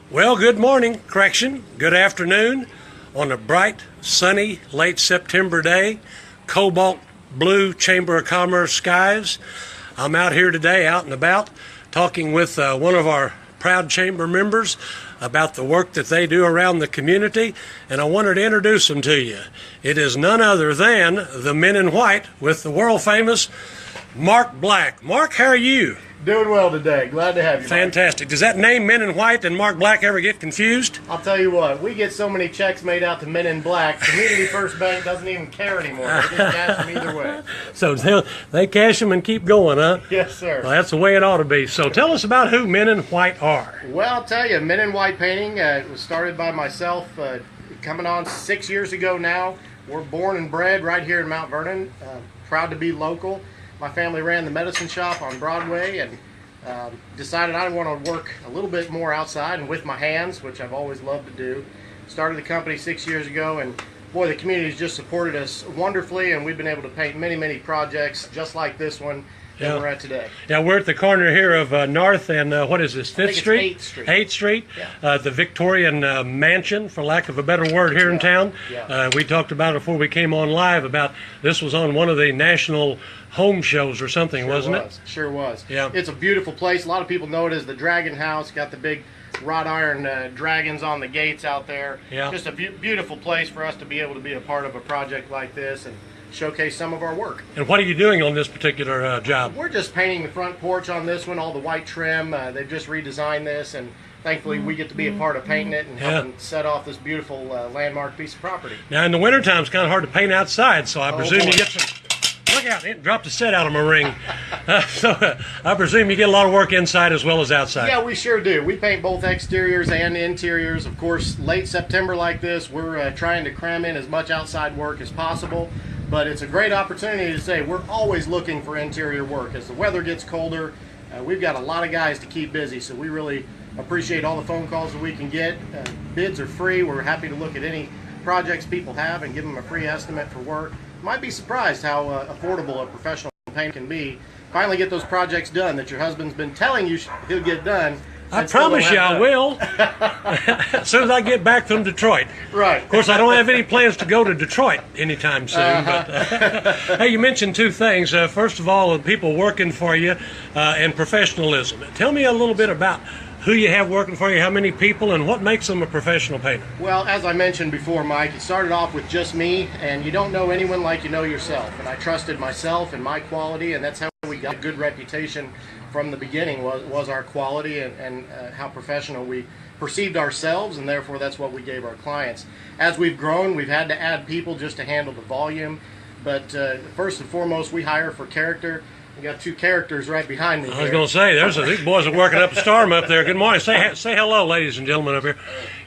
Well, good morning, correction, good afternoon on a bright, sunny, late September day, cobalt blue Chamber of Commerce skies. I'm out here today, out and about, talking with one of our proud chamber members about the work that they do around the community, and I wanted to introduce them to you. It is none other than the Men in White with the world famous Mark Black. Mark, how are you? Doing well today. Glad to have you, Mike. Fantastic. Does that name Men in White and Mark Black ever get confused? I'll tell you what, we get so many checks made out to Men in Black, Community First Bank doesn't even care anymore. They just cash them either way. So they cash them and keep going, huh? Yes, sir. Well, that's the way it ought to be. So tell us about who Men in White are. Well, I'll tell you, Men in White Painting was started by myself coming on 6 years ago now. We're born and bred right here in Mount Vernon. Proud to be local. My family ran the medicine shop on Broadway and decided I want to work a little bit more outside and with my hands, which I've always loved to do. Started the company 6 years ago, and boy, the community's just supported us wonderfully, and we've been able to paint many projects just like this one that we're at today. Yeah, we're at the corner here of North and what is this, 5th Street? 8th Street. 8th Street, Yeah. the Victorian mansion, for lack of a better word, here in town. Yeah. We talked about it before we came on live about this was on one of the national home shows or something, wasn't it? Sure was. Yeah. It's a beautiful place. A lot of people know it as the Dragon House. Got the big wrought iron dragons on the gates out there. Yeah. Just a beautiful place for us to be able to be a part of a project like this and showcase some of our work. And what are you doing on this particular job? We're just painting the front porch on this one, all the white trim. They've just redesigned this, and thankfully we get to be a part of painting it and helping set off this beautiful landmark piece of property. Now, in the wintertime, it's kind of hard to paint outside, so I presume you get some... Look out, it dropped the set out of my ring. So I presume you get a lot of work inside as well as outside. Yeah, we sure do. We paint both exteriors and interiors. Of course, late September like this, we're trying to cram in as much outside work as possible. But it's a great opportunity to say we're always looking for interior work. As the weather gets colder, we've got a lot of guys to keep busy, so we really appreciate all the phone calls that we can get. Bids are free. We're happy to look at any projects people have and give them a free estimate for work. Might be surprised how affordable a professional paint can be. Finally get those projects done that your husband's been telling you he'll get done. I promise you I will, as soon as I get back from Detroit. Right. Of course, I don't have any plans to go to Detroit anytime soon. But hey, you mentioned two things. First of all, the people working for you and professionalism. Tell me a little bit about who you have working for you, how many people, and what makes them a professional painter. Well, as I mentioned before, Mike, it started off with just me, and you don't know anyone like you know yourself. And I trusted myself and my quality, and that's how we got a good reputation from the beginning, was our quality and how professional we perceived ourselves, and therefore that's what we gave our clients. As we've grown, we've had to add people just to handle the volume, but first and foremost, we hire for character. We got two characters right behind me. I was going to say, these boys are working up a storm up there. Good morning. Say hello, ladies and gentlemen, up here.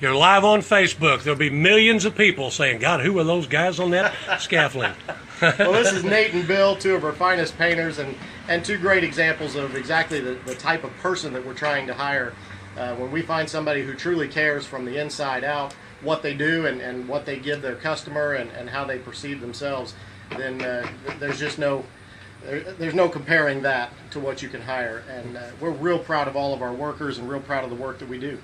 You're live on Facebook. There'll be millions of people saying, God, who are those guys on that scaffolding? Well, this is Nate and Bill, two of our finest painters, and two great examples of exactly the type of person that we're trying to hire. When we find somebody who truly cares from the inside out what they do and what they give their customer and how they perceive themselves, then there's no comparing that to what you can hire, and we're real proud of all of our workers and real proud of the work that we do.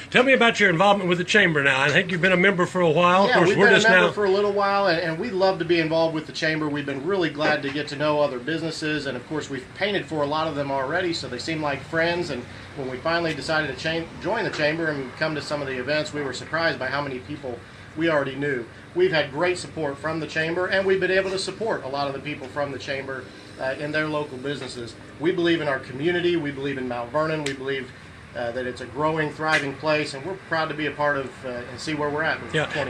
Tell me about your involvement with the chamber now. I think you've been a member for a while. Yeah, of course, we've been a member for a little while, and we love to be involved with the chamber. We've been really glad to get to know other businesses, and of course we've painted for a lot of them already, so they seem like friends. And when we finally decided to join the chamber and come to some of the events, we were surprised by how many people we already knew. We've had great support from the chamber, and we've been able to support a lot of the people from the chamber in their local businesses. We believe in our community. We believe in Mount Vernon. We believe that it's a growing, thriving place, and we're proud to be a part of and see where we're at.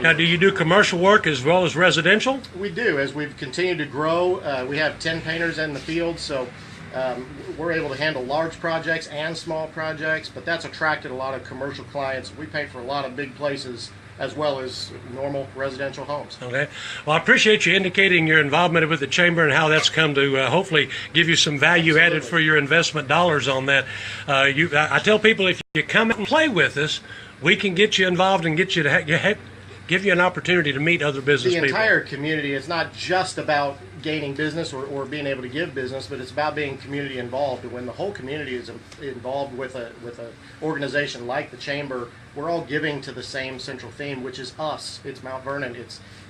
Now, do you do commercial work as well as residential? We do. As we've continued to grow, we have 10 painters in the field, so we're able to handle large projects and small projects, but that's attracted a lot of commercial clients. We paint for a lot of big places as well as normal residential homes. Okay. Well, I appreciate you indicating your involvement with the chamber and how that's come to hopefully give you some value added for your investment dollars on that. I tell people, if you come out and play with us, we can get you involved and get you to give you an opportunity to meet other business people. The entire community is not just about gaining business or being able to give business, but it's about being community involved. And when the whole community is involved with a organization like the Chamber we're all giving to the same central theme, which is us. It's Mount Vernon.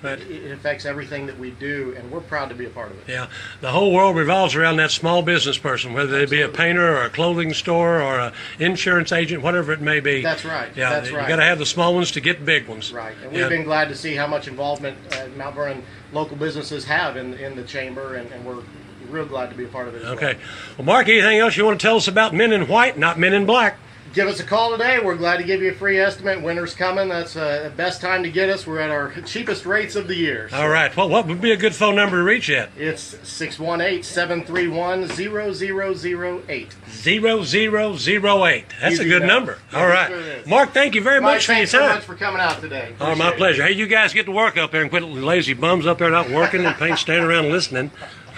Right. It affects everything that we do, and we're proud to be a part of it. Yeah, the whole world revolves around that small business person, whether they be a painter or a clothing store or an insurance agent, whatever it may be. That's right. Yeah, That's you right. got to have the small ones to get big ones. Right, and we've been glad to see how much involvement Mount Vernon local businesses have in the chamber, and we're real glad to be a part of it as Okay. Well, Mark, anything else you want to tell us about Men in White, not Men in Black? Give us a call today. We're glad to give you a free estimate. Winter's coming. That's the best time to get us. We're at our cheapest rates of the year. So All right. Well, what would be a good phone number to reach at? it's 618-731-0008. 0008. That's Easy a good enough. number. Yeah, All it right. sure is. Mark, thank you very Mike, much for your thanks so time. much for coming out today. Oh, my Appreciate it. pleasure. Hey, you guys get to work up there and quit lazy bums up there not working and paint standing around listening.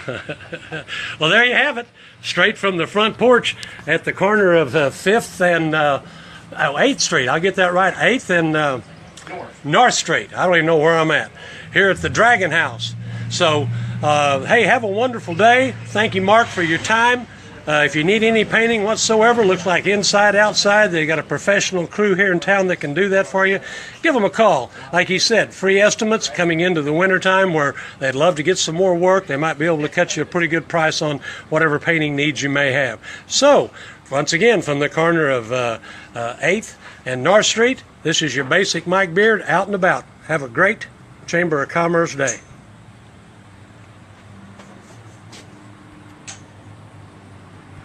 Well, there you have it. Straight from the front porch at the corner of 5th and 8th Street. I'll get that right. 8th and North Street. I don't even know where I'm at. Here at the Dragon House. So, hey, have a wonderful day. Thank you, Mark, for your time. If you need any painting whatsoever, looks like inside, outside, they got a professional crew here in town that can do that for you. Give them a call. Like he said, free estimates coming into the wintertime where they'd love to get some more work. They might be able to cut you a pretty good price on whatever painting needs you may have. So, once again, from the corner of 8th and North Street, this is your basic Mike Beard out and about. Have a great Chamber of Commerce day.